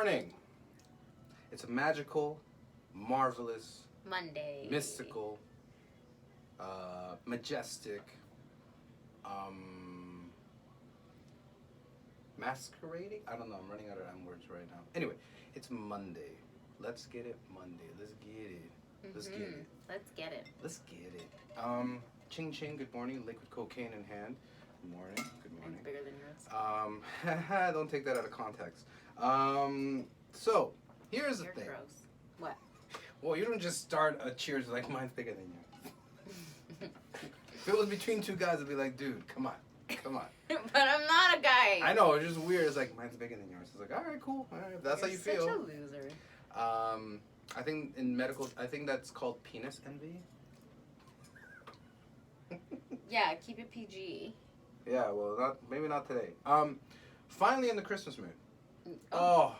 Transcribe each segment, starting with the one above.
morning. It's a magical, marvelous, Monday. mystical, majestic, masquerading? I don't know. I'm running out of M words right now. Anyway, it's Monday. Let's get it Monday. Let's get it. Let's get it. Let's get it. Let's get it. Ching ching, good morning. Liquid cocaine in hand. Good morning. Good morning. Mine's bigger than yours. Don't take that out of context. So, here's the You're thing. gross. What? Well, you don't just start a cheers like mine's bigger than you. If it was between two guys, I'd be like, dude, come on. Come on. But I'm not a guy. I know, it's just weird. It's like, mine's bigger than yours. It's like, all right, cool. All right, if that's You're how you feel. such a loser. I think in medical, I think that's called penis envy. Yeah, keep it PG. Yeah, well, maybe not today. Finally in the Christmas mood. Oh.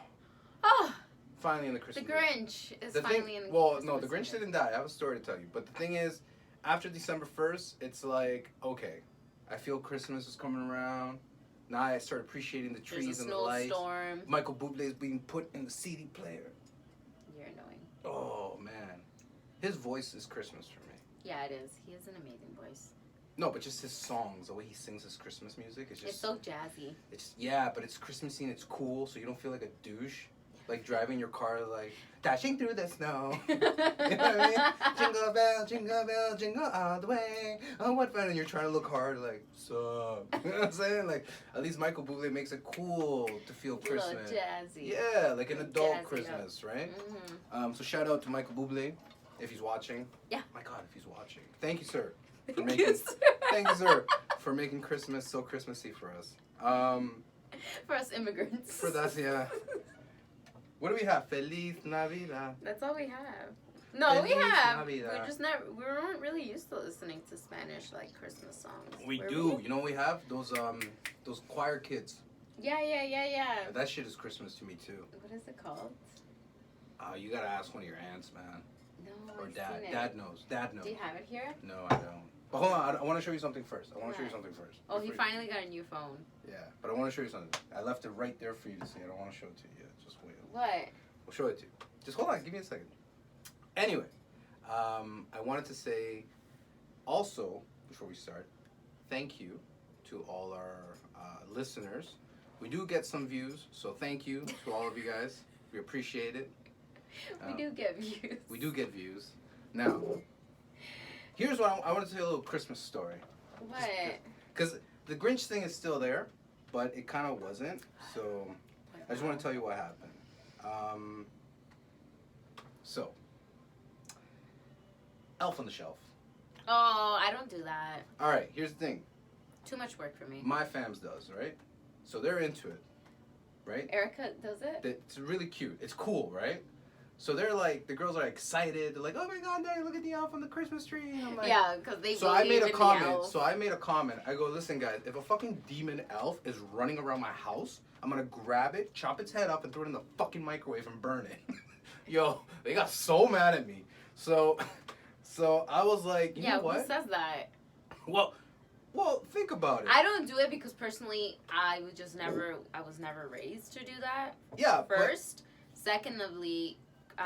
Finally in the The Christmas mood. Grinch is finally in the Well, Christmas no, the Grinch mood. didn't die. I have a story to tell you. But the thing is, after December 1st, it's like, okay, I feel Christmas is coming around. Now I start appreciating the trees and the lights. Snowstorm. Michael Bublé is being put in the CD player. You're annoying. Oh, man. His voice is Christmas for me. Yeah, it is. He has an amazing voice. No, but just his songs, the way he sings his Christmas music, it's just... It's so jazzy. It's yeah, but it's Christmassy and it's cool, so you don't feel like a douche. Like driving your car, like dashing through the snow. You know what I mean? Jingle bell, jingle all the way. Oh, what fun! And you're trying to look hard, like sup. You know what I'm saying? Like at least Michael Bublé makes it cool to feel Christmas. A little jazzy. Yeah, like an adult Jazzy Christmas, right? Mm-hmm. So shout out to Michael Bublé if he's watching. Yeah. My God, if he's watching. Thank you, sir. For Thank making, you, sir. Thank you, sir, for making Christmas so Christmassy for us. For us immigrants. For us, yeah. What do we have? Feliz Navidad. That's all we have. No, we Feliz have. Navidad. We weren't really used to listening to Spanish like Christmas songs. We Were do. You know what we have? Those choir kids. Yeah. That shit is Christmas to me too. What is it called? You gotta ask one of your aunts, man. No, Or I've dad. seen it. Dad knows. Dad knows. Do you have it here? No, I don't. But hold on, I want to show you something first. Oh, he finally got a new phone. Yeah, but I want to show you something. I left it right there for you to see. I don't want to show it to you yet. Just wait. What? We'll show it to you. Just hold on. Give me a second. Anyway, I wanted to say also, before we start, thank you to all our listeners. We do get some views, so thank you to all of you guys. We appreciate it. We do get views. We do get views. Now, here's what I want to tell you a little Christmas story. What? Because the Grinch thing is still there, but it kind of wasn't. So I just want to tell you what happened. So, Elf on the Shelf. Oh, I don't do that. All right, here's the thing. Too much work for me. My fams does, right? So they're into it, right? Erica does it? It's really cute. It's cool, right? So they're like, the girls are excited. They're like, oh my God, Daddy, look at the elf on the Christmas tree. And I'm like, yeah, because they so I made a in comment. the elf. So I made a comment. I go, listen, guys, if a fucking demon elf is running around my house, I'm gonna grab it, chop its head up, and throw it in the fucking microwave and burn it. Yo, they got so mad at me. So I was like, you know what? Who says that? Well, think about it. I don't do it because personally, I was never raised to do that. Yeah. First, secondly,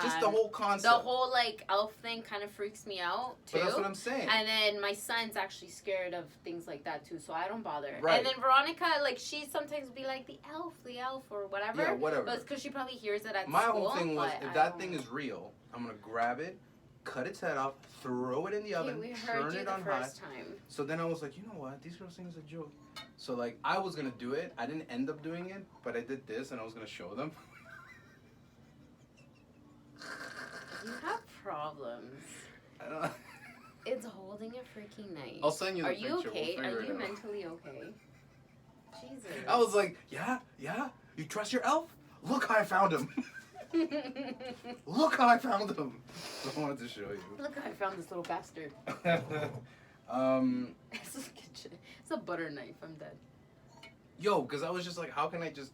just the whole concept. The whole like elf thing kind of freaks me out too. But that's what I'm saying. And then my son's actually scared of things like that too, so I don't bother. Right. And then Veronica, like she sometimes be like the elf, or whatever. Yeah, whatever. But it's because she probably hears it at My school. whole thing was, but if that thing is real, I'm gonna grab it, cut its head off, throw it in the oven, we heard turn you it the on high. first time. So then I was like, you know what? These girls think it's a joke. So like, I was gonna do it. I didn't end up doing it, but I did this, and I was gonna show them. You have problems. I don't. It's holding a freaking knife. I'll send you the Are picture. you okay? We'll Are figure you it out. mentally okay? Jesus. I was like, yeah. You trust your elf? Look how I found him. Look how I found him. I wanted to show you. Look, I found this little bastard. It's a butter knife. I'm dead. Yo, because I was just like, how can I just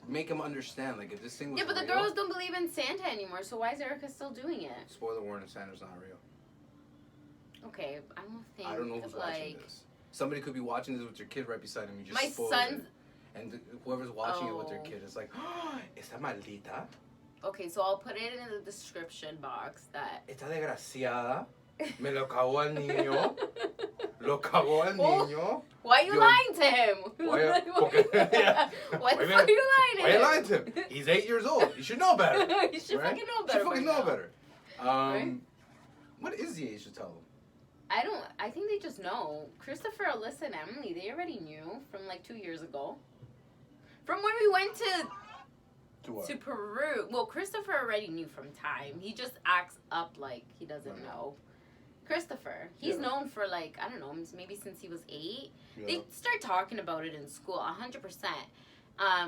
make him understand? Like, if this thing was Yeah, but the real- girls don't believe in Santa anymore, so why is Erica still doing it? Spoiler warning, Santa's not real. Okay, I don't think. I don't know who's watching this. Somebody could be watching this with your kid right beside him. You just My spoiled son's. it. and whoever's watching it with their kid is like, oh, ¿Esta maldita? Okay, so I'll put it in the description box that... ¿Esta desgraciada? Me lo cagó al niño. Lo cagó al niño. Why are you lying to him? Why the fuck are you lying to him? Why are you lying to him? He's 8 years old. You should know better. You should fucking know better. You should fucking know better. Right? What is the age to tell them? I think they just know. Christopher, Alyssa, and Emily, they already knew from like 2 years ago. From when we went to Peru. Well, Christopher already knew from time. He just acts up like he doesn't know. Christopher, he's known for like, I don't know, maybe since he was 8. Yeah. They start talking about it in school, 100%.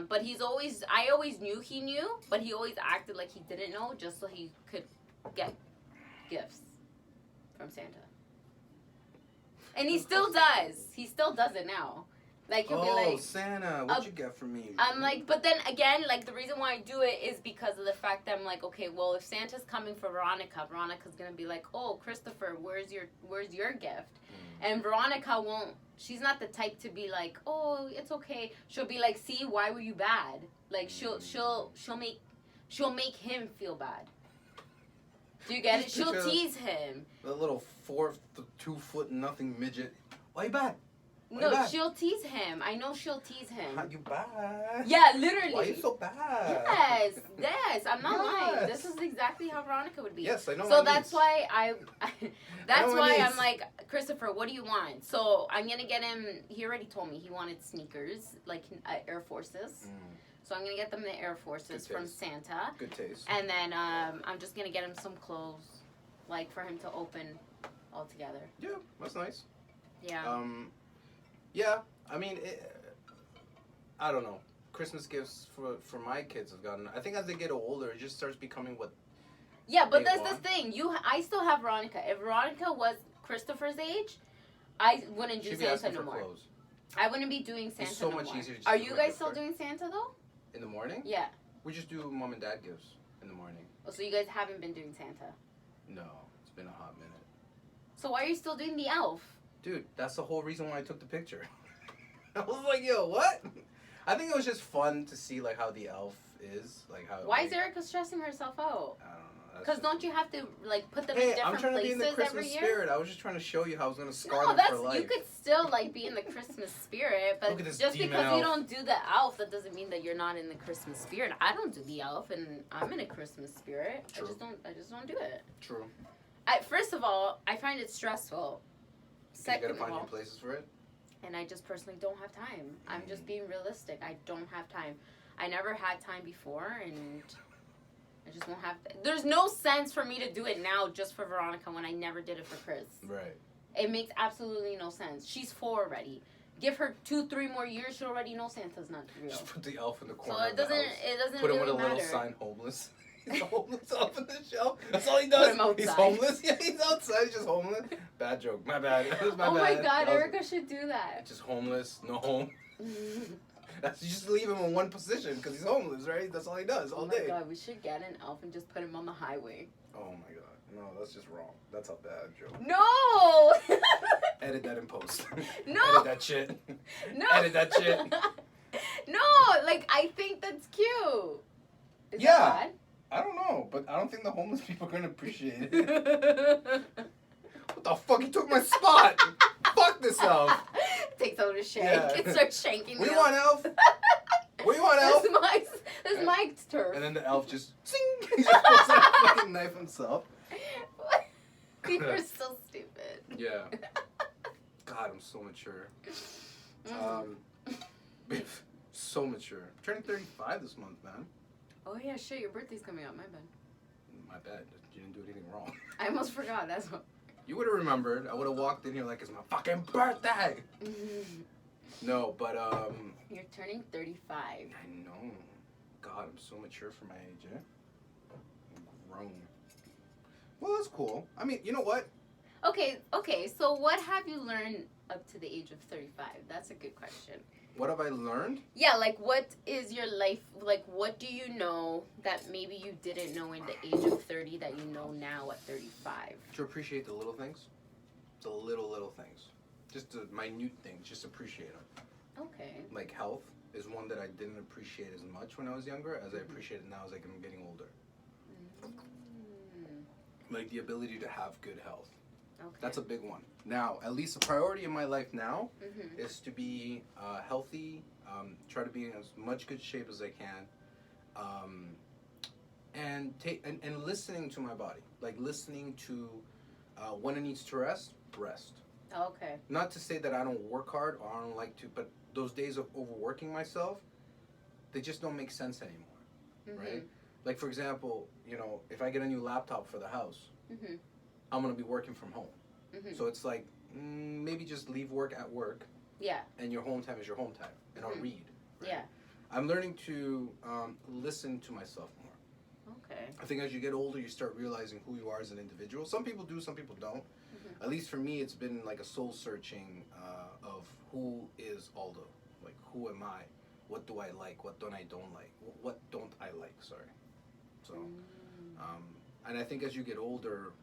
But I always knew he knew, but he always acted like he didn't know just so he could get gifts from Santa. And he still does. He still does it now. Like, he'll be like, Santa, what'd you get for me? I'm like, but then again, like, the reason why I do it is because of the fact that I'm like, okay, well, if Santa's coming for Veronica, Veronica's gonna be like, oh, Christopher, where's your gift? And Veronica won't, she's not the type to be like, oh, it's okay. She'll be like, see, why were you bad? Like, she'll make him feel bad. Do you get it? She'll tease him. The little 2 foot nothing midget. Why you bad? No, she'll tease him. I know she'll tease him. How you bad? Yeah, literally. Why are you so bad? Yes. I'm not lying. This is exactly how Veronica would be. Yes, I know. So that's why I'm like, Christopher, what do you want? So I'm gonna get him. He already told me he wanted sneakers, like Air Forces. So I'm gonna get them the Air Forces from Santa. Good taste. And then I'm just gonna get him some clothes, like for him to open all together. Yeah, that's nice. Yeah. Yeah, I mean, I don't know. Christmas gifts for my kids have gotten. I think as they get older, it just starts becoming what. Yeah, but that's the thing. I still have Veronica. If Veronica was Christopher's age, I wouldn't do Santa no more. Clothes. I wouldn't be doing Santa it's so no much more. easier. Are you guys still doing Santa though? In the morning? Yeah. We just do mom and dad gifts in the morning. Oh, so you guys haven't been doing Santa? No, it's been a hot minute. So why are you still doing the elf? Dude, that's the whole reason why I took the picture. I was like, yo, what? I think it was just fun to see like how the elf is, like how. Why is Erica stressing herself out? I don't know. Because don't you have to like put them in different places every year? I'm trying to be in the Christmas spirit. I was just trying to show you how I was gonna scar them for life. You could still like be in the Christmas spirit, but just because you don't do the elf, that doesn't mean that you're not in the Christmas spirit. I don't do the elf, and I'm in a Christmas spirit. True. I just don't do it. True. First of all, I find it stressful. Second you gotta find new places for it. And I just personally don't have time. I'm just being realistic. I don't have time. I never had time before, and I just won't have. There's no sense for me to do it now just for Veronica when I never did it for Chris. Right. It makes absolutely no sense. She's 4 already. Give her 2-3 more years, she'll already know Santa's not real. Just put the elf in the corner. So it doesn't put really him with matter. a little sign, homeless. He's a homeless elf in the shelf. That's all he does. He's homeless. Yeah, he's outside. He's just homeless. Bad joke. My bad. That was my bad. Oh my God, Erica should do that. Just homeless, no home. You just leave him in one position because he's homeless, right? That's all he does all day. Oh my God, we should get an elf and just put him on the highway. Oh my God. No, that's just wrong. That's a bad joke. No! Edit that in post. No! Edit that shit. No! Edit that shit. No! Like, I think that's cute. Is yeah. that bad? I don't know, but I don't think the homeless people are going to appreciate it. What the fuck? He took my spot. Fuck this elf. Takes over to shank. It starts shanking. What do you want, elf? What do you want, elf? This is Mike's turf. And then the elf just, sing. He just pulls out a fucking knife himself. You're so stupid. Yeah. God, I'm so mature. So mature. I'm turning 35 this month, man. Oh yeah, shit, your birthday's coming up, my bad. My bad. You didn't do anything wrong. I almost forgot, that's what. You would have remembered. I would have walked in here like it's my fucking birthday. No, but You're turning 35. I know. God, I'm so mature for my age, eh? I'm grown. Well, that's cool. I mean, you know what? Okay, so what have you learned up to the age of 35? That's a good question. What have I learned? Yeah, like what is your life, like what do you know that maybe you didn't know in the age of 30 that you know now at 35? To appreciate the little things. The little things. Just the minute things. Just appreciate them. Okay. Like health is one that I didn't appreciate as much when I was younger as I appreciate it now as I'm getting older. Like the ability to have good health. Okay. That's a big one. Now, at least a priority in my life now is to be healthy, try to be in as much good shape as I can, and listening to my body. Like listening to when it needs to rest. Okay. Not to say that I don't work hard or I don't like to, but those days of overworking myself, they just don't make sense anymore, right? Like for example, you know, if I get a new laptop for the house, I'm gonna be working from home. So it's like maybe just leave work at work. Yeah. And your home time is your home time, and I'll read. Right? Yeah. I'm learning to listen to myself more. Okay. I think as you get older, you start realizing who you are as an individual. Some people do, some people don't. At least for me, it's been like a soul searching of who is Aldo. Like, who am I? What do I like? What don't I don't like? What don't I like? Sorry. So, and I think as you get older,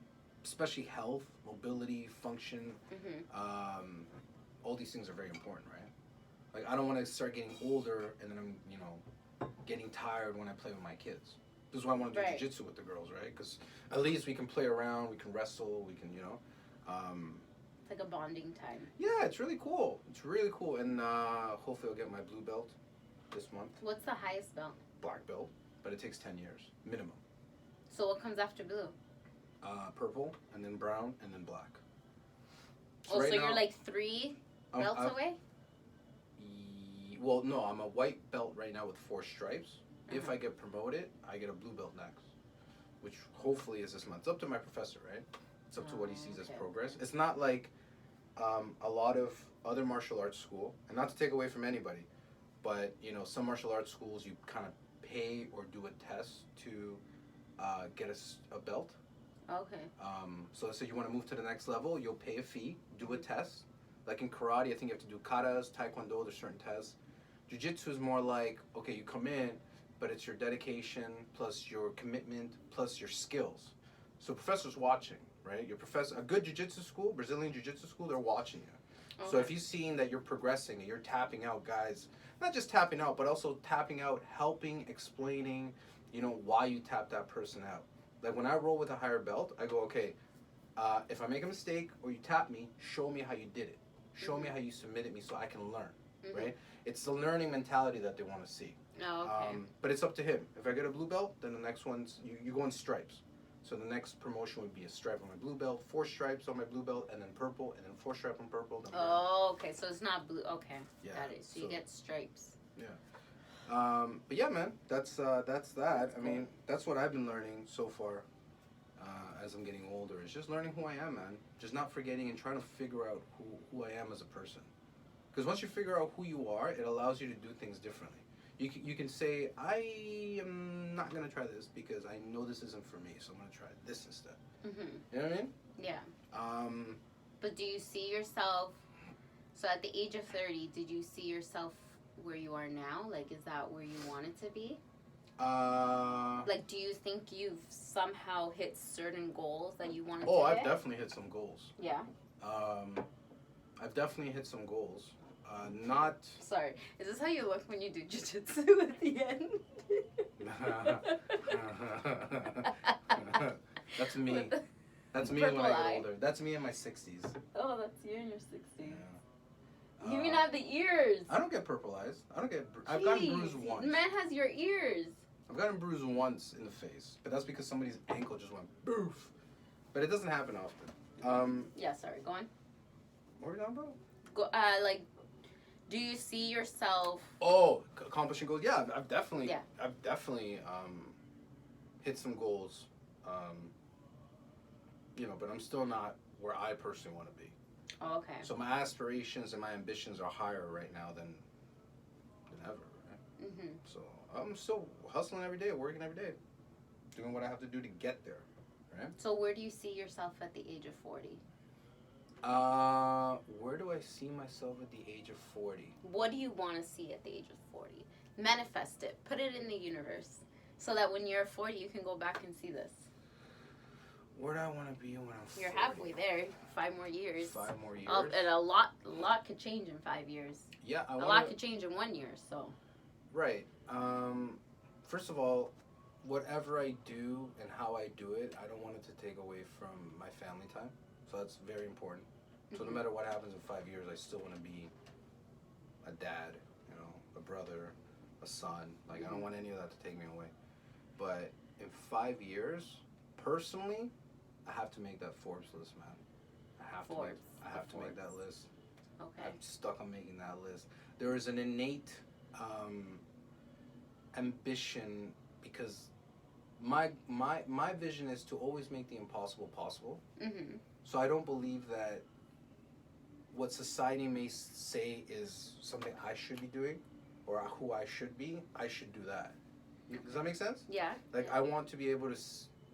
especially health, mobility, function, all these things are very important, right? Like, I don't want to start getting older and then I'm, you know, getting tired when I play with my kids. This is why I want to do jiu-jitsu with the girls, right? Because at least we can play around, we can wrestle, we can, you know. It's like a bonding time. Yeah, it's really cool. It's really cool. And hopefully I'll get my blue belt this month. What's the highest belt? Black belt, but it takes 10 years, minimum. So what comes after blue? Purple, and then brown, and then black. So, right so you're like 3 belts away? Well, no, I'm a white belt right now with 4 stripes. If I get promoted, I get a blue belt next, which hopefully is this month. It's up to my professor, right? It's up to what he sees as progress. It's not like a lot of other martial arts school, and not to take away from anybody, but you know, some martial arts schools you kind of pay or do a test to get a belt. Okay. So let's say you want to move to the next level, you'll pay a fee, do a test. Like in karate, I think you have to do katas, taekwondo, there's certain tests. Jiu-jitsu is more like, okay, you come in, but it's your dedication, plus your commitment, plus your skills. So professor's watching, right? Your professor, a good jiu-jitsu school, Brazilian jiu-jitsu school, they're watching you. Okay. So if he's seeing that you're progressing and you're tapping out guys, not just tapping out, but also tapping out, helping, explaining, you know, why you tap that person out. Like when I roll with a higher belt, I go, okay, if I make a mistake or you tap me, show me how you did it. Show me how you submitted me so I can learn, right? It's the learning mentality that they want to see. Oh, okay. But it's up to him. If I get a blue belt, then the next one's, you go in stripes. So the next promotion would be a stripe on my blue belt, 4 stripes on my blue belt, and then purple, and then 4 stripes on purple. Then okay. So it's not blue. Okay. Yeah. Got it. So you get stripes. Yeah. But yeah, man, that's that. That's I mean, that's what I've been learning so far as I'm getting older. Is just learning who I am, man. Just not forgetting and trying to figure out who I am as a person. Because once you figure out who you are, it allows you to do things differently. You can say, I am not going to try this because I know this isn't for me, so I'm going to try this instead. You know what I mean? Yeah. But do you see yourself, so at the age of 30, did you see yourself where you are now? Like, is that where you wanted to be? Like, do you think you've somehow hit certain goals that you wanted to hit? Oh, I've definitely hit some goals. Yeah? I've definitely hit some goals. Not... Sorry, is this how you look when you do jiu-jitsu at the end? That's me. That's me when I get older. That's me in my 60s. Oh, that's you in your 60s. Yeah. You even have the ears. I don't get purple eyes. I don't get... I've gotten bruised once. Man has your ears. I've gotten bruised once in the face, but that's because somebody's ankle just went boof. But it doesn't happen often. Yeah, sorry. Go on. What were we talking about? Like, do you see yourself? Oh, accomplishing goals. Yeah, I've definitely hit some goals. You know, but I'm still not where I personally want to be. Oh, okay. So my aspirations and my ambitions are higher right now than ever. Right? So I'm still hustling every day, working every day, doing what I have to do to get there. Right. So where do you see yourself at the age of 40? Where do I see myself at the age of 40? What do you want to see at the age of 40? Manifest it. Put it in the universe. So that when you're 40, you can go back and see this. Where do I want to be when I'm 40? You're halfway there. 5 more years. 5 more years. And a lot could change in 5 years. Yeah, a lot could change in 1 year. So. Right. First of all, whatever I do and how I do it, I don't want it to take away from my family time. So that's very important. So no matter what happens in 5 years, I still want to be a dad, a brother, a son. Like I don't want any of that to take me away. But in 5 years, personally, I have to make that Forbes list, man. I have to make that list. Okay. I'm stuck on making that list. There is an innate ambition because my vision is to always make the impossible possible. Mm-hmm. So I don't believe that what society may say is something I should be doing or who I should be, I should do that. Does that make sense? Yeah. Like I want to be able to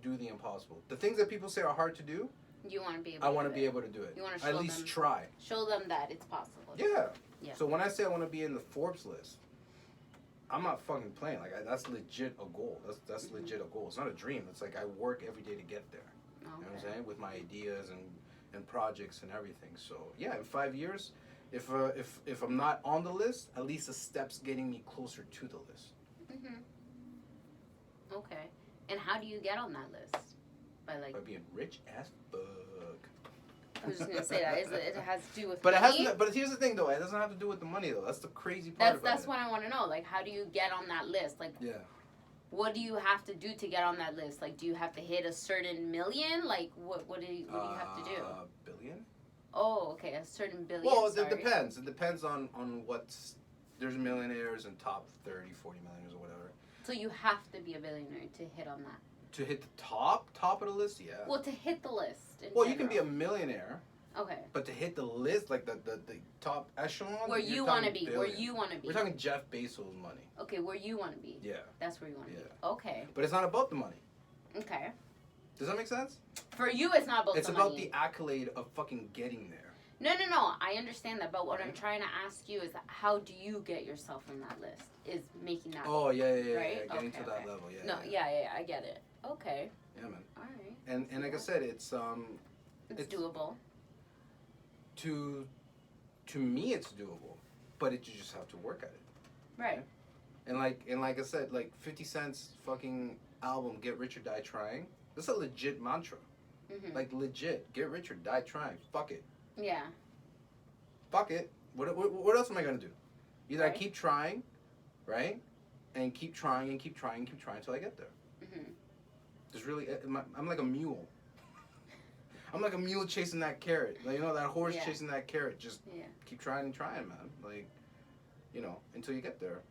do the impossible. The things that people say are hard to do, you want to be able I want to be able to do it. You want to at least try. Show them that it's possible. Yeah. Yeah. So when I say I want to be in the Forbes list, I'm not fucking playing. Like that's legit a goal. That's legit a goal. It's not a dream. It's like I work every day to get there. Okay. You know what I'm saying? With my ideas and projects and everything. So yeah, in 5 years, if I'm not on the list, at least a step's getting me closer to the list. Mhm. Okay. And how do you get on that list? By being rich as fuck. I was just gonna say that it has to do with. But money. But here's the thing, though. It doesn't have to do with the money, though. That's the crazy part about it. That's what I want to know. Like, how do you get on that list? Like, yeah. What do you have to do to get on that list? Like, do you have to hit a certain million? Like, what do you have to do? Billion? Oh, okay, a certain billion. Well, it depends. It depends on what's. There's millionaires and top 30, 40 millionaires or whatever. So you have to be a billionaire to hit on that. To hit the top of the list, yeah. Well, to hit the list. Well, you can be a millionaire. Okay. But to hit the list, like the top echelon, where you want to be, billion. where you want to be. We're talking Jeff Bezos' money. Okay, where you want to be. Yeah. That's where you want to be. Okay. But it's not about the money. Okay. Does that make sense? For you, it's not about the money. It's about the accolade of fucking getting there. No. I understand that, but what I'm trying to ask you is how do you get yourself on that list? Is making that. Oh yeah, right? Getting to that level, yeah. No, yeah, I get it. Okay. Yeah, man. All right. And like I said, it's doable. To me, it's doable, but you just have to work at it. Right. And like I said, like 50 Cent's fucking album, "Get Rich or Die Trying." That's a legit mantra. Mm-hmm. Like legit, get rich or die trying. Fuck it. Yeah. Fuck it. What else am I gonna do? Either right. I keep trying, right, and keep trying and keep trying and keep trying until I get there. Mm-hmm. There's really, I'm like a mule. I'm like a mule chasing that carrot. Like, that horse chasing that carrot. Just keep trying and trying, man. Like, until you get there.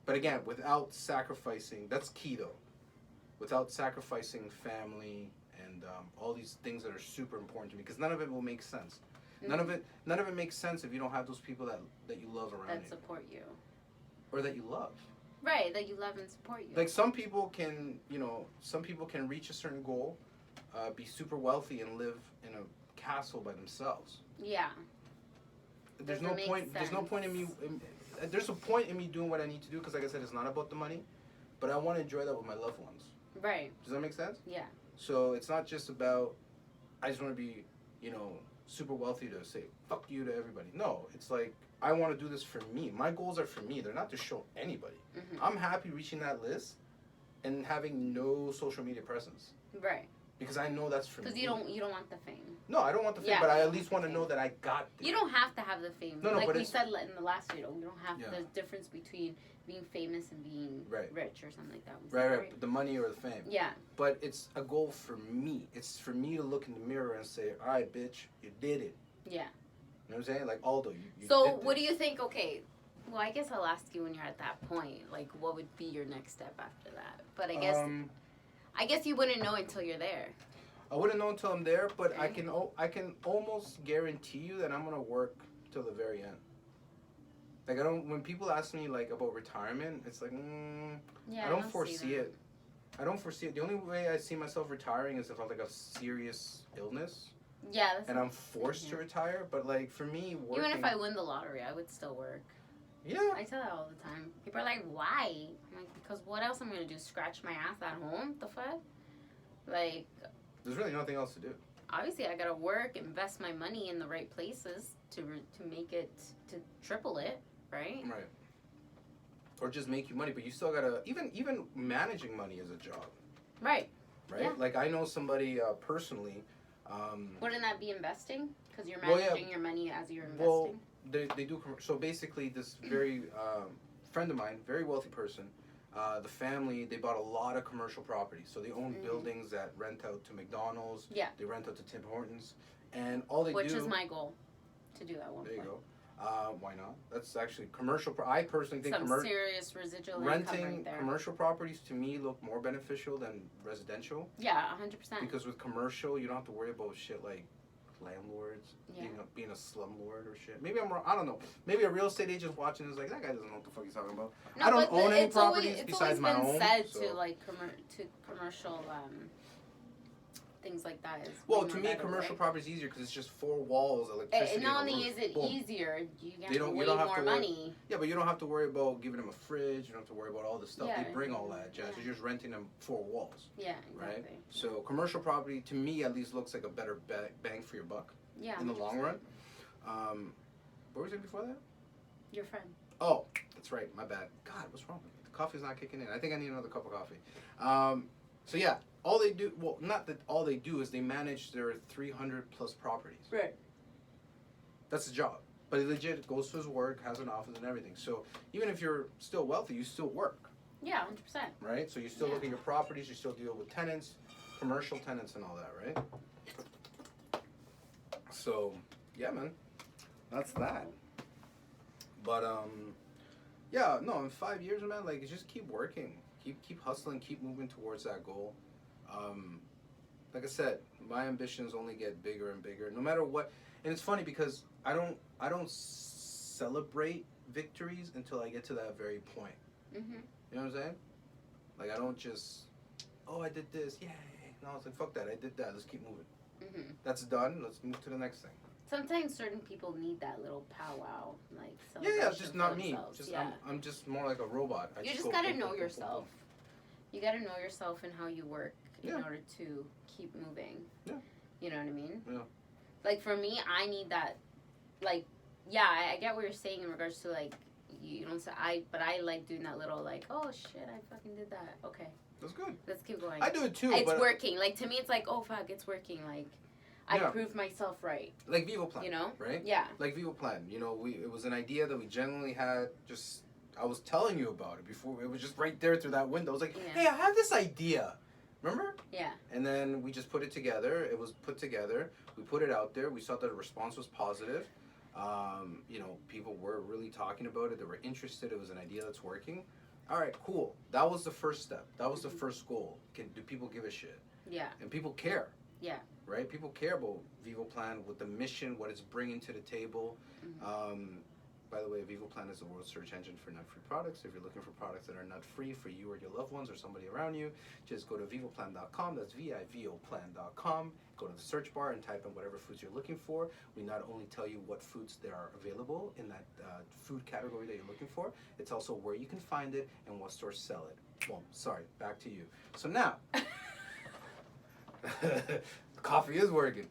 But again, without sacrificing, that's key though. Without sacrificing family and all these things that are super important to me, because none of it will make sense. Mm-hmm. None of it makes sense if you don't have those people that you love around you. That support you. Or that you love. Right, that you love and support you. Like some people can reach a certain goal, be super wealthy and live in a castle by themselves. Yeah. There's no point in me. There's a point in me doing what I need to do because, like I said, it's not about the money, but I want to enjoy that with my loved ones. Right. Does that make sense? Yeah. So it's not just about I just want to be, super wealthy to say fuck you to everybody. No, it's like I want to do this for me. My goals are for me. They're not to show anybody. Mm-hmm. I'm happy reaching that list and having no social media presence. Right. Because I know that's for me. Because you don't want the fame. No, I don't want the fame, but I at least want to know that I got there. You don't have to have the fame. No, like we said in the last video, we don't have the difference between being famous and being rich or something like that. Right. The money or the fame. Yeah. But it's a goal for me. It's for me to look in the mirror and say, all right, bitch, you did it. Yeah. You know what I'm saying? Like, Aldo, you So, did this. what do you think? Okay, well, I guess I'll ask you when you're at that point. Like, what would be your next step after that? But I guess you wouldn't know until you're there. I wouldn't know until I'm there, but I can almost guarantee you that I'm gonna work till the very end. Like when people ask me like about retirement, it's like I don't foresee it. I don't foresee it. The only way I see myself retiring is if I have like a serious illness. Yeah. And I'm forced to retire, but like for me, working. Even if I win the lottery, I would still work. Yeah. I tell that all the time. People are like, "Why?" I'm like, "Because what else am I gonna do? Scratch my ass at home? The fuck?" Like. there's really nothing else to do. Obviously, I gotta work, invest my money in the right places to make it, to triple it, right? Right. Or just make you money, but you still gotta, even managing money is a job. Right. Right? Yeah. Like, I know somebody personally. Wouldn't that be investing? Because you're managing your money as you're investing? Well, they do. So basically, this very friend of mine, very wealthy person, the family, they bought a lot of commercial properties. So they own buildings that rent out to McDonald's. Yeah. They rent out to Tim Hortons. And all they do... Which is my goal, to do that one There you point. go. Why not? That's actually commercial. I personally think some serious residual income renting right there. commercial properties to me look more beneficial than residential. Yeah, 100%. Because with commercial, you don't have to worry about shit like landlords, being a slumlord or shit. Maybe I'm wrong. I don't know. Maybe a real estate agent watching is like, that guy doesn't know what the fuck he's talking about. No, I don't own any properties besides my own. It's always been said so. to like to commercial things like that. Is well, to me, commercial property is easier because it's just 4 walls, electricity. And not only is it Boom. easier, you get You way don't have more to money. Yeah, but you don't have to worry about giving them a fridge. You don't have to worry about all the stuff. Yeah, They bring all that jazz. yeah. You're just renting them 4 walls. Yeah, exactly. Right? So commercial property, to me at least, looks like a better bang for your buck. Yeah. In the 100%. long run. What were we saying before that? Your friend. Oh, that's right. My bad. God, what's wrong with me? The coffee's not kicking in. I think I need another cup of coffee. So yeah, all they do, well, not that all they do is they manage their 300 plus properties. Right. That's the job. But he legit goes to his work, has an office and everything. So even if you're still wealthy, you still work. Yeah, 100%. Right? So you still look at your properties, you still deal with tenants, commercial tenants and all that, right? So, yeah, man. That's that. But, yeah, no, in 5 years, man, like, just keep working. Keep hustling, keep moving towards that goal. Like I said, my ambitions only get bigger and bigger, no matter what. And it's funny because I don't celebrate victories until I get to that very point. Mm-hmm. You know what I'm saying? Like, I don't just, oh, I did this, yay. No, it's like, fuck that, I did that, let's keep moving. Mm-hmm. That's done, let's move to the next thing. Sometimes certain people need that little powwow, like yeah, it's just not me. Themselves. Just I'm just more like a robot. You just gotta know yourself. You gotta know yourself and how you work in order to keep moving. Yeah. You know what I mean? Yeah. Like for me, I need that. Like, yeah, I get what you're saying in regards to like you don't say but I like doing that little like, oh shit, I fucking did that. Okay. That's good. Let's keep going. I do it too. It's working. Like to me, it's like, oh fuck, it's working. Like. I proved myself right. Like Vivo Plan. You know? Right? Yeah. Like Vivo Plan. You know, it was an idea that we genuinely had just, I was telling you about it before. It was just right there through that window. I was like, hey, I have this idea. Remember? Yeah. And then we just put it together. It was put together. We put it out there. We saw that the response was positive. You know, people were really talking about it. They were interested. It was an idea that's working. All right, cool. That was the first step. That was the first goal. Do people give a shit? Yeah. And people care. Yeah. Right? People care about Vivo Plan with the mission, what it's bringing to the table. Mm-hmm. By the way, Vivo Plan is the world's search engine for nut-free products. If you're looking for products that are nut-free for you or your loved ones or somebody around you, just go to vivoplan.com. That's VIVOplan.com. Go to the search bar and type in whatever foods you're looking for. We not only tell you what foods there are available in that food category that you're looking for, it's also where you can find it and what stores sell it. Well, sorry, back to you. So now... Coffee is working.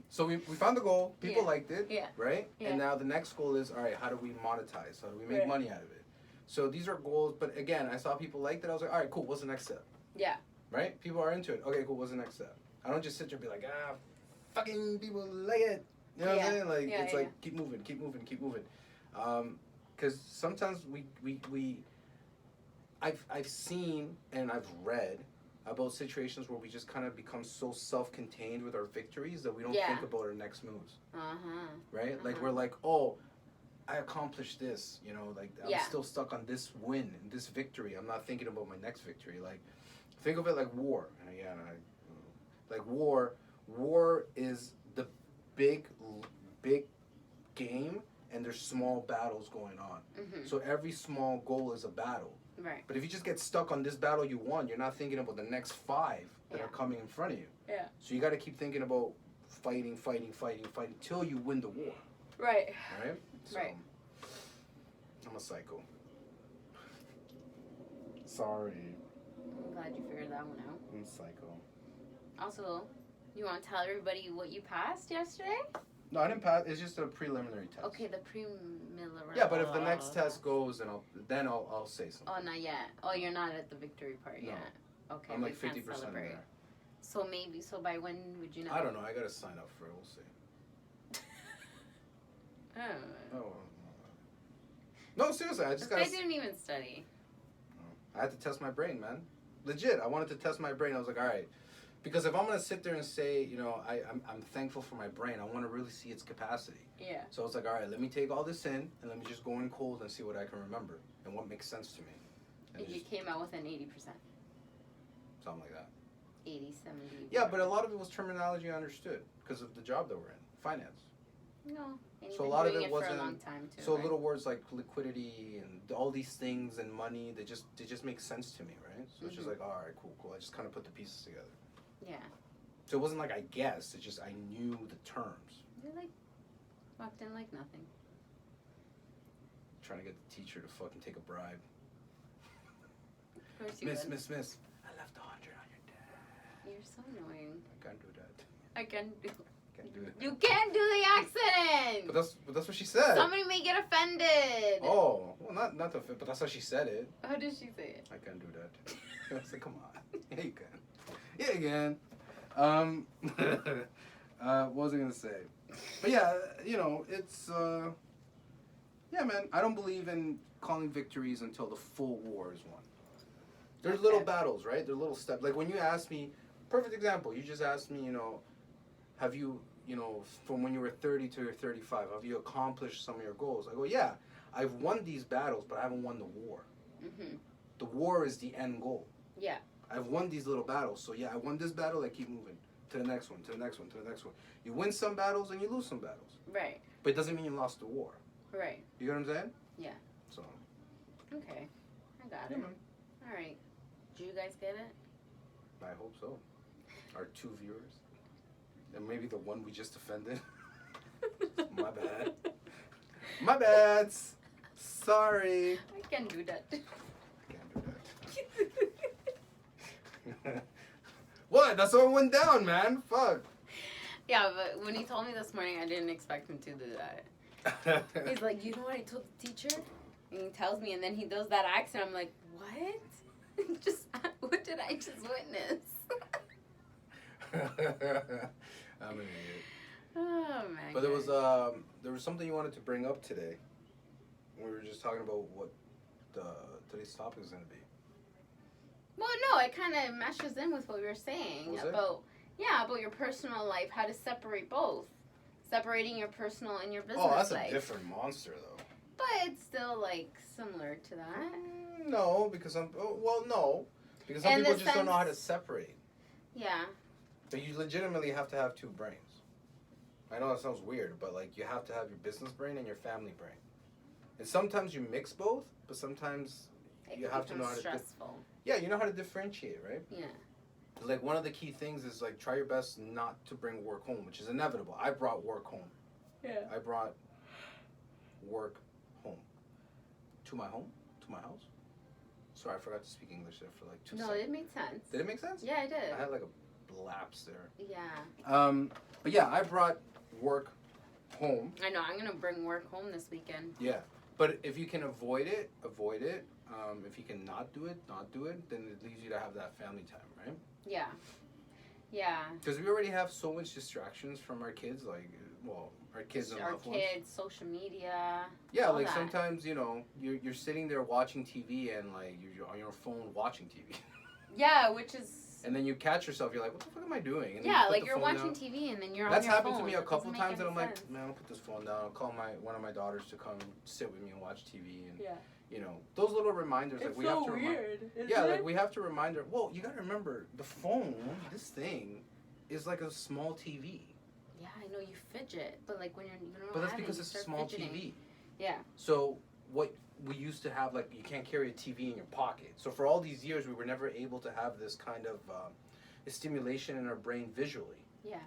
So we found the goal. People liked it, right? Yeah. And now the next goal is, all right, how do we monetize? How do we make money out of it? So these are goals. But again, I saw people liked it. I was like, all right, cool. What's the next step? Yeah. Right? People are into it. Okay, cool. What's the next step? I don't just sit there and be like, fucking people like it. You know what I'm saying? Like, it's like, keep moving, keep moving, keep moving. Because sometimes I've seen and I've read about situations where we just kind of become so self-contained with our victories that we don't think about our next moves. Right? Like we're like, oh, I accomplished this, you know, like I'm still stuck on this win and this victory. I'm not thinking about my next victory. Like, think of it like war. And again, like war is the big game and there's small battles going on. So every small goal is a battle. Right. But if you just get stuck on this battle you won, you're not thinking about the next 5 that are coming in front of you. Yeah. So you got to keep thinking about fighting till you win the war. Right. Right? So, right. I'm a psycho. Sorry. I'm glad you figured that one out. I'm psycho. Also, You want to tell everybody what you passed yesterday? No, I didn't pass. It's just a preliminary test. Okay, the preliminary. Yeah, but if the next test goes, then I'll say something. Oh, not yet. Oh, you're not at the victory part yet. Okay, I'm like 50% there. So maybe. So by when would you know? I don't know. I gotta sign up for it. We'll see. Oh. No, seriously. I didn't even study. I had to test my brain, man. Legit. I wanted to test my brain. I was like, all right. Because if I'm going to sit there and say, you know, I'm thankful for my brain, I want to really see its capacity. Yeah. So I was like, all right, let me take all this in and let me just go in cold and see what I can remember and what makes sense to me. And you came out with an 80%. Something like that. 80, 70. Yeah, but a lot of it was terminology I understood because of the job that we're in, finance. No. And So a lot of it wasn't. wasn't. For a long time too, so right? little words like liquidity and all these things and money, they just make sense to me, right? So it's just like, all right, cool. I just kind of put the pieces together. Yeah. So it wasn't like I guessed. It's just I knew the terms. You like walked in like nothing. Trying to get the teacher to fucking take a bribe. Of course you Miss, would. miss. I left 100 on your desk. You're so annoying. I can't do that. I can do. Can't do it. You can't do the accent. But that's what she said. Somebody may get offended. Oh, well, not the fit, but that's how she said it. How did she say it? I can't do that. I said, come on. Yeah, you can. Yeah, you can. What was I gonna say? But yeah, you know, it's yeah, man. I don't believe in calling victories until the full war is won. There's little battles, right? There's little steps. Like when you asked me, perfect example. You just asked me, you know, have you, you know, from when you were 30 to 35, have you accomplished some of your goals? I go, yeah, I've won these battles, but I haven't won the war. Mm-hmm. The war is the end goal. Yeah. I've won these little battles. So yeah, I won this battle, I keep moving to the next one, to the next one, to the next one. You win some battles and you lose some battles. Right. But it doesn't mean you lost the war. Right. You get what I'm saying? Yeah. So. Okay. I got Yeah, it. man. All right. Did you guys get it? I hope so. Our 2 viewers. And maybe the one we just offended. My bad. My bad. Sorry. I can do that. I can't do that. What? That's what went down, man. Fuck. Yeah, but when he told me this morning, I didn't expect him to do that. He's like, you know what I told the teacher? And he tells me, and then he does that accent. I'm like, what? What did I just witness? I'm an idiot. Oh man. But there was something you wanted to bring up today. We were just talking about what today's topic is going to be. Well, no, it kind of meshes in with what we were saying about your personal life, how to separate both, separating your personal and your business life. Oh, that's a different monster, though. But it's still like similar to that. No, because no, because some people just don't know how to separate. Yeah. But you legitimately have to have 2 brains. I know that sounds weird, but like you have to have your business brain and your family brain. And sometimes you mix both, but sometimes you have to know how to. Stressful. Yeah, you know how to differentiate, right? Yeah. Like one of the key things is like try your best not to bring work home, which is inevitable. I brought work home. Yeah. I brought work home. To my home? To my house? Sorry, I forgot to speak English there for like 2 seconds. No, it made sense. Did it make sense? Yeah, it did. I had like a lapse there. Yeah. But yeah, I brought work home. I know. I'm gonna bring work home this weekend. Yeah, but if you can avoid it, avoid it. If you can not do it, then it leaves you to have that family time, right? Yeah. Yeah. Because we already have so much distractions from our kids, like, well, our kids and loved ones. Our kids, social media. Yeah, like that. sometimes, you know, you're sitting there watching TV and like you're on your phone watching TV. Yeah, which is. And then you catch yourself, you're like, what the fuck am I doing? And yeah, like you're watching TV and then you're on your phone. That's happened to me a couple times and I'm like, sense. man, I'll put this phone down. I'll call one of my daughters to come sit with me and watch TV. And, yeah. you know, those little reminders, like it's we so have to weird, yeah, like we have to remind her, well, you gotta remember, the phone, this thing, is like a small TV. Yeah, I know you fidget, but like when you don't But that's have because it, it's a small TV. Yeah. So what we used to have, like, you can't carry a TV in your pocket. So for all these years, we were never able to have this kind of stimulation in our brain visually. Yeah.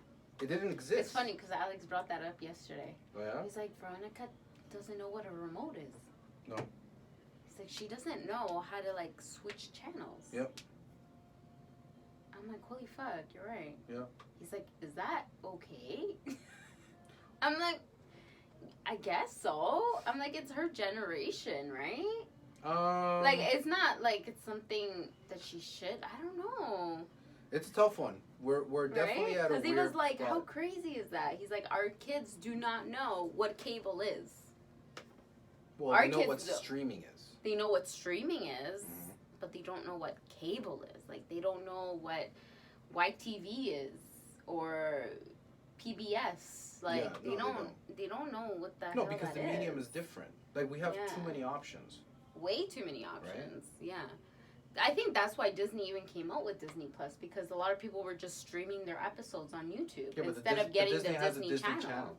It didn't exist. It's funny because Alex brought that up yesterday. Oh, yeah? He's like, Veronica doesn't know what a remote is. No. He's like, she doesn't know how to like switch channels. Yep. I'm like, holy fuck, you're right. Yeah. He's like, is that okay? I'm like, I guess so. I'm like, it's her generation, right? Like, it's not like it's something that she should. I don't know. It's a tough one. We're definitely at a weird Because he was like, spot. how crazy is that? He's like, our kids do not know what cable is. Well, our they know kids what do. streaming is. They know what streaming is, but they don't know what cable is. Like, they don't know what YTV is or PBS. Like, Yeah, they don't know what the hell No, because that the medium is different. Like, we have too many options. Way too many options. Right? Yeah. I think that's why Disney even came out with Disney Plus, because a lot of people were just streaming their episodes on YouTube instead of getting the Disney channel.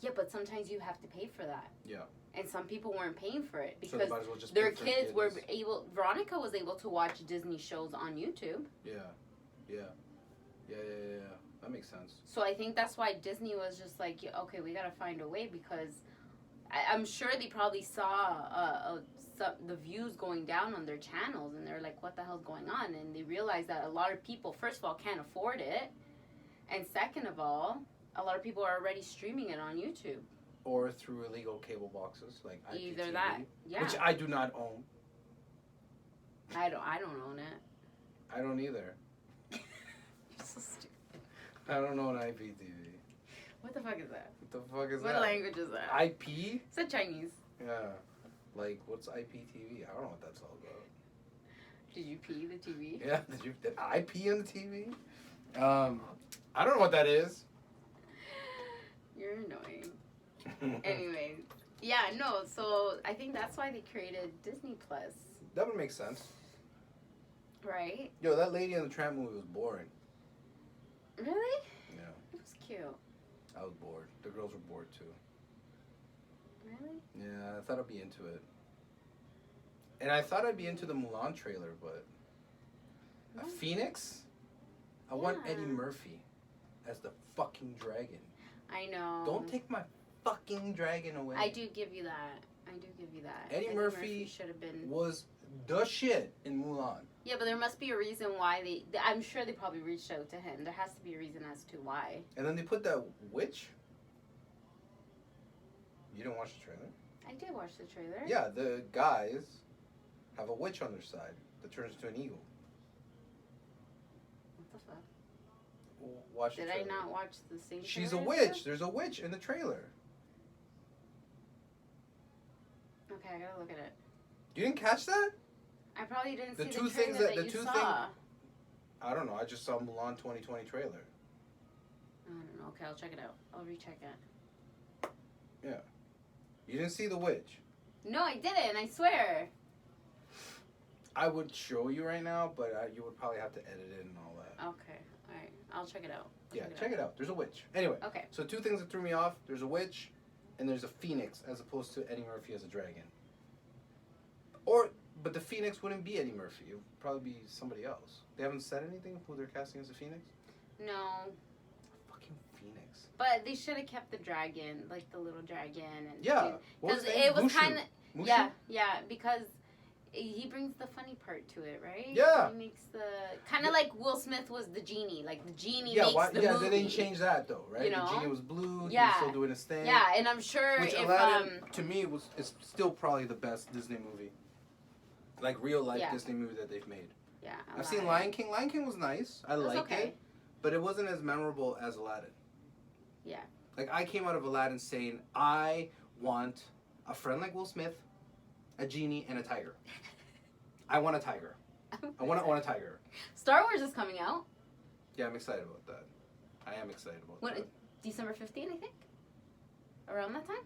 Yeah, but sometimes you have to pay for that. Yeah. And some people weren't paying for it because so might as well just their kids were able. Veronica was able to watch Disney shows on YouTube. Yeah. That makes sense. So I think that's why Disney was just like, okay, we gotta find a way, because I'm sure they probably saw the views going down on their channels, and they're like, what the hell's going on? And they realized that a lot of people, first of all, can't afford it, and second of all, a lot of people are already streaming it on YouTube. Or through illegal cable boxes, like IPTV, either that, yeah. Which I do not own. I don't own it. I don't either. You're so stupid. I don't own IPTV. What the fuck is that? What the fuck is that? What language is that? IP? It's a Chinese. Yeah. Like, what's IPTV? I don't know what that's all about. Did you pee the TV? Yeah, did I pee on the TV? I don't know what that is. You're annoying. Anyways, yeah, no, so I think that's why they created Disney Plus. That would make sense. Right? Yo, that Lady in the Tramp movie was boring. Really? Yeah. It was cute. I was bored. The girls were bored too. Really? Yeah, I thought I'd be into it. And I thought I'd be into the Mulan trailer, but... A phoenix? I want Eddie Murphy as the fucking dragon. I know. Don't take my fucking dragon away. I do give you that. Eddie Murphy should have been... was the shit in Mulan. Yeah, but there must be a reason why I'm sure they probably reached out to him. There has to be a reason as to why. And then they put that witch. You didn't watch the trailer? I did watch the trailer. Yeah, the guys have a witch on their side that turns into an eagle. What the fuck? Watch Did I not watch the same trailer? She's a witch. There's a witch in the trailer. Okay, I gotta look at it. You didn't catch that? I probably didn't see the trailer that you saw. I don't know. I just saw Mulan 2020 trailer. I don't know. Okay, I'll check it out. I'll recheck it. Yeah. You didn't see the witch? No, I didn't. I swear. I would show you right now, but you would probably have to edit it and all that. Okay. All right. I'll check it out. Check it out. There's a witch. Anyway. Okay. So two things that threw me off. There's a witch, and there's a phoenix, as opposed to Eddie Murphy as a dragon. But the phoenix wouldn't be Eddie Murphy. It would probably be somebody else. They haven't said anything who they're casting as a phoenix? No. A fucking phoenix. But they should have kept the dragon, like the little dragon. And yeah. Because it was kind of... Yeah, because he brings the funny part to it, right? Yeah. He makes the... Kind of like Will Smith was the genie. Like, the genie makes the movie. Yeah, they didn't change that, though, right? You know? The genie was blue. Yeah. He was still doing his thing. Yeah, and I'm sure Which if... Aladdin, to me, is still probably the best Disney movie. Like, real-life Disney movie that they've made. Yeah, Aladdin. I've seen Lion King. Lion King was nice. I liked it. But it wasn't as memorable as Aladdin. Yeah. Like, I came out of Aladdin saying, I want a friend like Will Smith, a genie, and a tiger. I want a tiger. I want a tiger. Star Wars is coming out. Yeah, I'm excited about that. I am excited about that. December 15th, I think? Around that time?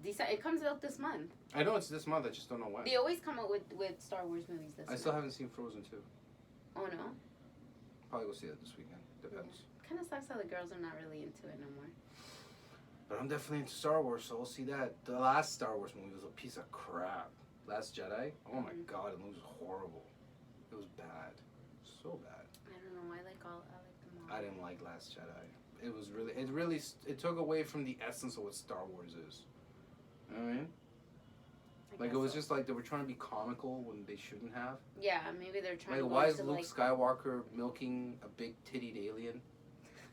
It comes out this month. I know it's this month, I just don't know when. They always come out with Star Wars movies this month. I still haven't seen Frozen 2. Oh, no? Probably go see that this weekend. Depends. Kind of sucks how the girls are not really into it no more. But I'm definitely into Star Wars, so we'll see that. The last Star Wars movie was a piece of crap. Last Jedi? Oh my god, it was horrible. It was bad. So bad. I don't know. I like them all. I didn't like Last Jedi. It took away from the essence of what Star Wars is. You know what I mean? I Like, it was just like they were trying to be comical when they shouldn't have. Yeah, maybe they're trying like, to why is Luke Skywalker milking a big tittied alien?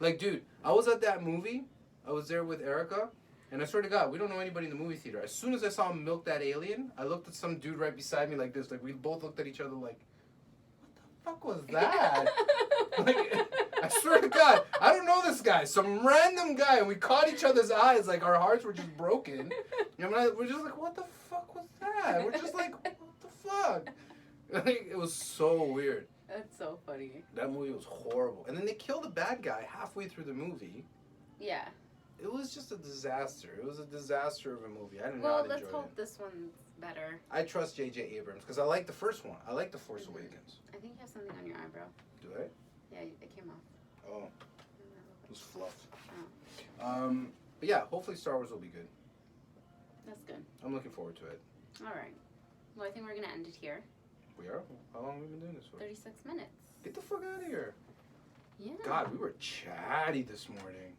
Like, dude, I was at that movie. I was there with Erica. And I swear to God, we don't know anybody in the movie theater. As soon as I saw him milk that alien, I looked at some dude right beside me like this. Like, we both looked at each other like, what the fuck was that? Like, I swear to God, I don't know this guy. Some random guy. And we caught each other's eyes. Like, our hearts were just broken. You know, we're just like, what the fuck was that? We're just like, what the fuck? Like, it was so weird. That's so funny. That movie was horrible. And then they killed the bad guy halfway through the movie. Yeah. It was just a disaster. It was a disaster of a movie. I did not enjoy it. Well, let's hope this one's better. I trust J.J. Abrams because I like the first one. I like The Force Awakens. I think you have something on your eyebrow. Do I? Yeah, it came off. Oh. It was fluff. Oh. But yeah, hopefully Star Wars will be good. That's good. I'm looking forward to it. All right. Well, I think we're going to end it here. We are? How long have we been doing this for? 36 minutes. Get the fuck out of here. Yeah. God, we were chatty this morning.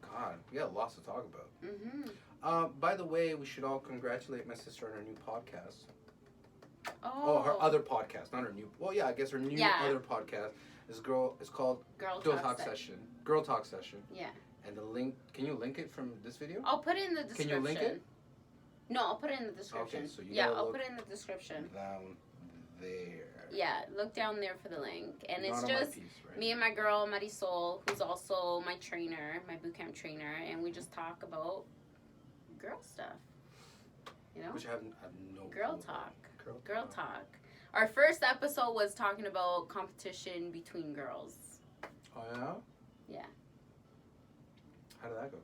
God, we got lots to talk about. Mm-hmm. By the way, we should all congratulate my sister on her new podcast. Oh, her other podcast, not her new. Well, yeah, I guess her new other podcast is called Girl Talk Session. Girl Talk Session. Yeah. And the link, can you link it from this video? I'll put it in the description. Can you link it? No, I'll put it in the description. Okay, so you I'll put it in the description. Down there. Yeah, look down there for the link. And Not it's on just my piece, right? me and my girl, Marisol, who's also my trainer, my bootcamp trainer, and we just talk about girl stuff. You know? Which I have no Girl clue. talk. Girl talk. Our first episode was talking about competition between girls. Oh, yeah? Yeah. How did that go?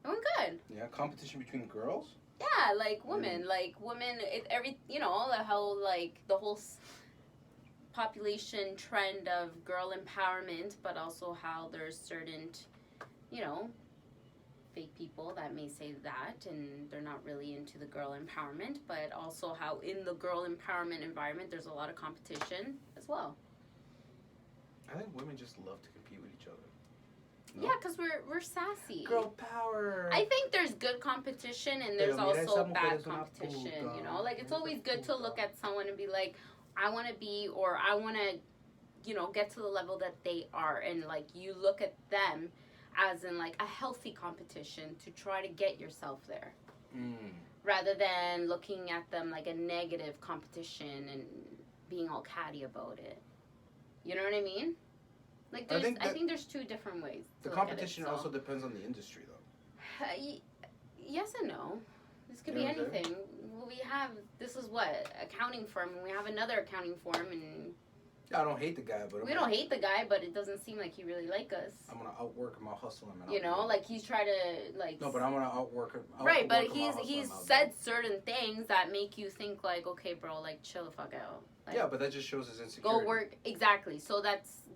It went good. Yeah, competition between girls? Yeah, like women, the whole population trend of girl empowerment, but also how there's certain, fake people that may say that and they're not really into the girl empowerment, but also how in the girl empowerment environment there's a lot of competition as well. I think women just love to compete with each other. No? Yeah, because we're sassy. Girl power. I think there's good competition and there's also bad competition, Like, it's always good to look at someone and be like, I want to be, or I want to, get to the level that they are. And, like, you look at them as in, like, a healthy competition to try to get yourself there. Rather than looking at them like a negative competition and being all catty about it. You know what I mean? Like, I think there's two different ways. The competition also depends on the industry, though. Yes and no. This could be anything. Well, this is what? Accounting firm, and we have another accounting firm, and... Yeah, I don't hate the guy, but... We don't hate the guy, but it doesn't seem like he really like us. I'm going to outwork him, I'll hustle him. Like, he's trying to, like... No, but I'm going to outwork him. Right, but he's said certain things that make you think, like, okay, bro, like, chill the fuck out. Like, yeah, but that just shows his insecurity. Go work, exactly. So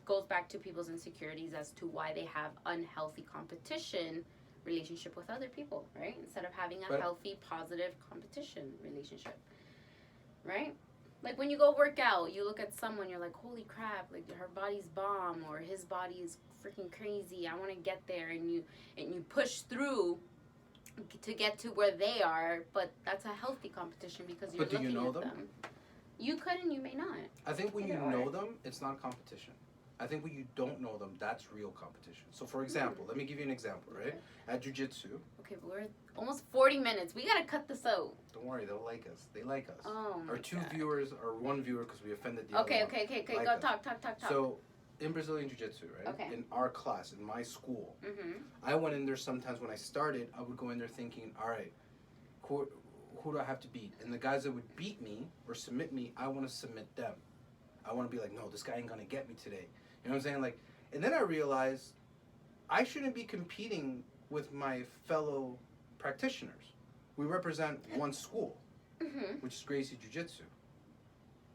goes back to people's insecurities as to why they have unhealthy competition relationship with other people, right? Instead of having a healthy, positive competition relationship, right? Like, when you go work out, you look at someone, you're like, holy crap, like, her body's bomb, or his body is freaking crazy, I want to get there, and you push through to get to where they are, but that's a healthy competition because you're looking at them. You could and you may not. I think when you know them, it's not competition. I think when you don't know them, that's real competition. So, for example, let me give you an example, right? Okay. At jiu-jitsu. Okay, but we're almost 40 minutes. We got to cut this out. Don't worry, they'll like us. They like us. Oh, my Our two God. viewers, or one viewer, because we offended the other one. Okay. Like Go us. talk. So, in Brazilian jiu-jitsu, right? Okay. In our class, in my school, Mm-hmm. I went in there sometimes when I started, I would go in there thinking, all right, who do I have to beat? And the guys that would beat me or submit me, I want to submit them. I want to be like, no, this guy ain't going to get me today. You know what I'm saying? Like, and then I realized I shouldn't be competing with my fellow practitioners. We represent one school, which is Gracie Jiu-Jitsu.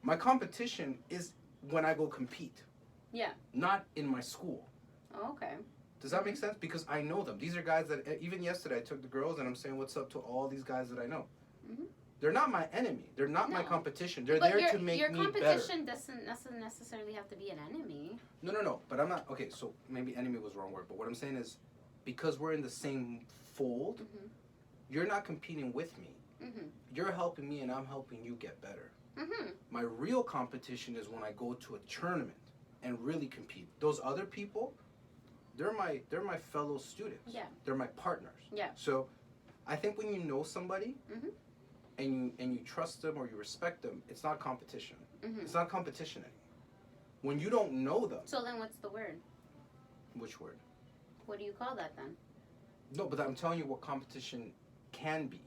My competition is when I go compete. Yeah. Not in my school. Oh, okay. Does that make sense? Because I know them. These are guys that, even yesterday, I took the girls and I'm saying what's up to all these guys that I know. Mm-hmm. They're not my enemy. They're not my competition. They're there to make me better. Your competition doesn't necessarily have to be an enemy. No. But I'm not... Okay, so maybe enemy was the wrong word. But what I'm saying is, because we're in the same fold, you're not competing with me. Mm-hmm. You're helping me and I'm helping you get better. Mm-hmm. My real competition is when I go to a tournament and really compete. Those other people, they're my fellow students. Yeah. They're my partners. Yeah. So I think when you know somebody Mm-hmm. and you trust them or you respect them, it's not competition. Mm-hmm. It's not competition anymore. When you don't know them. So then what's the word? Which word? What do you call that then? No, but I'm telling you what competition can be.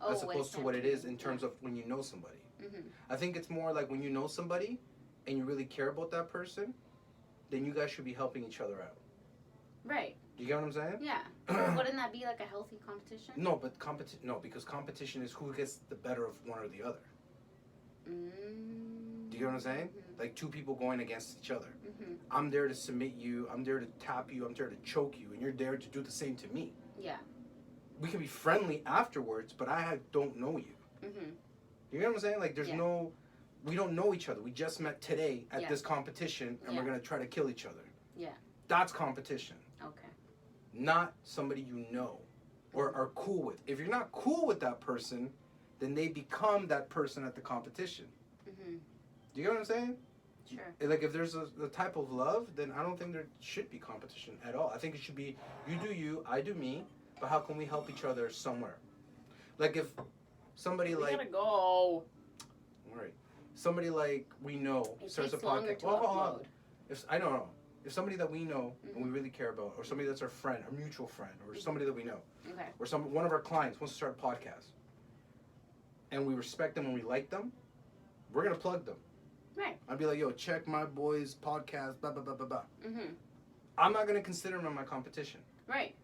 Oh, as opposed to what it is in terms of when you know somebody. Mm-hmm. I think it's more like when you know somebody and you really care about that person, then you guys should be helping each other out. Right. You get what I'm saying? Yeah. So wouldn't that be like a healthy competition? No, but because competition is who gets the better of one or the other. Mm-hmm. Do you get what I'm saying? Mm-hmm. Like two people going against each other. Mm-hmm. I'm there to submit you, I'm there to tap you, I'm there to choke you, and you're there to do the same to me. Yeah. We can be friendly afterwards, but I don't know you. Mm-hmm. You know what I'm saying? Like there's Yeah. we don't know each other. We just met today at Yeah. this competition and we're Yeah. going to try to kill each other. Yeah. That's competition. Okay. Not somebody you know or are cool with. If you're not cool with that person, then they become that person at the competition. Mm-hmm. Do you get what I'm saying? Sure. Like if there's the type of love, then I don't think there should be competition at all. I think it should be you do you, I do me, but how can we help each other somewhere? Like if somebody We like gotta go. all right. Somebody like we know It starts a takes longer podcast. to Hold on. upload. If I don't know, if somebody that we know and we really care about, or somebody that's our friend, our mutual friend, or somebody that we know, Okay. or one of our clients wants to start a podcast, and we respect them and we like them, we're gonna plug them. Right. I'd be like, yo, check my boy's podcast, blah blah blah blah blah. Mm-hmm. I'm not gonna consider them my competition, Right.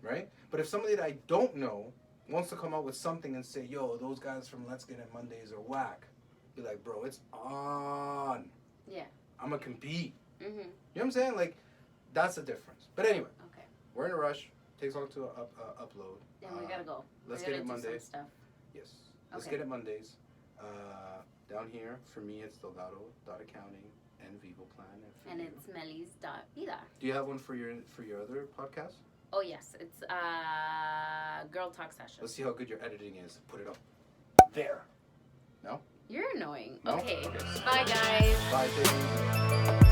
right? But if somebody that I don't know wants to come out with something and say, yo, those guys from Let's Get It Mondays are whack, be like, bro, it's on. Yeah. I'm gonna compete. Mm-hmm. You know what I'm saying? Like, that's the difference. But anyway, Okay. we're in a rush. Takes long to upload. Then we gotta go. Let's we get gotta it do Monday. some stuff. Yes. Let's Okay. get it Mondays. Down here, for me, it's Delgado.accounting and Vivo Plan. And it's Melis.vida. Do you have one for your other podcast? Oh yes, it's Girl Talk Session. Let's see how good your editing is. Put it up there. No? You're annoying. No? Okay. Okay. Bye guys. Bye, baby.